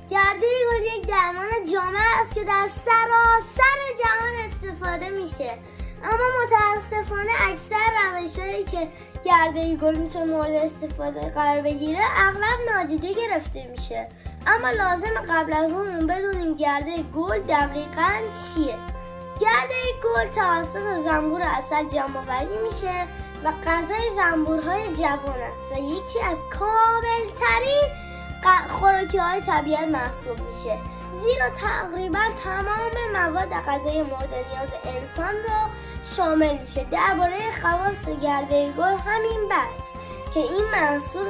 گرده گل یک درمان جامع است که در سراسر جهان استفاده میشه، اما متاسفانه اکثر روش‌هایی که گرده گل میتونه مورد استفاده قرار بگیره اغلب نادیده گرفته میشه. اما لازم قبل از اون بدونیم گرده گل دقیقاً چیه. گرده گل توسط زنبور عسل جمع‌آوری میشه و غذای زنبورهای جوان است و یکی از کاملترین خوراکی‌های طبیعت محسوب میشه، زیرا تقریبا تمام مواد غذایی مورد نیاز انسان رو شامل میشه. درباره خواص گرده گل همین بس که این محصول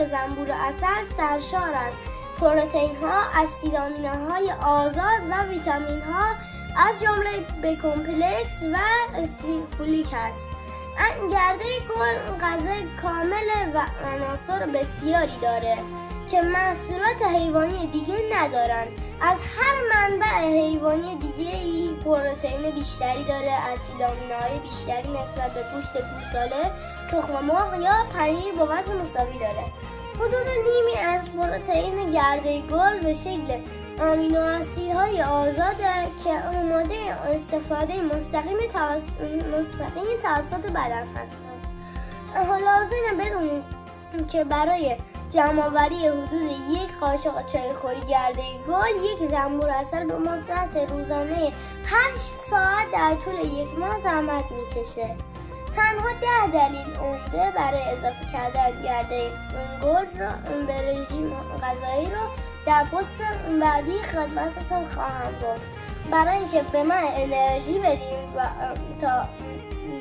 زنبور عسل سرشار از پروتئین ها، اسیدآمینوهای آزاد و ویتامین ها از جمله بی کمپلکس و فولیک است. گرده گل غذای کامل و عناصر بسیاری داره که محصولات حیوانی دیگه ندارن. از هر منبع حیوانی دیگه ای پروتئین بیشتری داره، اسیدآمینوهای بیشتری نسبت به گوشت گوساله، تخم مرغ یا پنیر با وزن مساوی داره. حدود نیمی از پروتئین گرده گل به شکل آمینو اسیدهای آزاده که آماده استفاده مستقیم توسط بدن هستند. لازمه بدونید که برای جمع‌آوری حدود یک قاشق چایخوری گرده گل یک زنبور عسل به مدت روزانه 8 ساعت در طول یک ماه زحمت میکشه. تنها 10 دلیل عمده برای اضافه کردن گرده گل رو به رژیم غذایی رو در پست بعدی خدمتتون خواهم گفت. برای اینکه به من انرژی بدیم و تا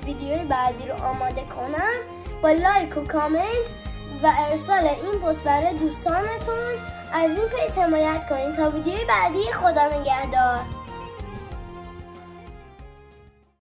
ویدیوی بعدی رو آماده کنم، با لایک و کامنت و ارسال این پست برای دوستانتون از این پیج حمایت کنید. تا ویدیوی بعدی، خدا نگهدار.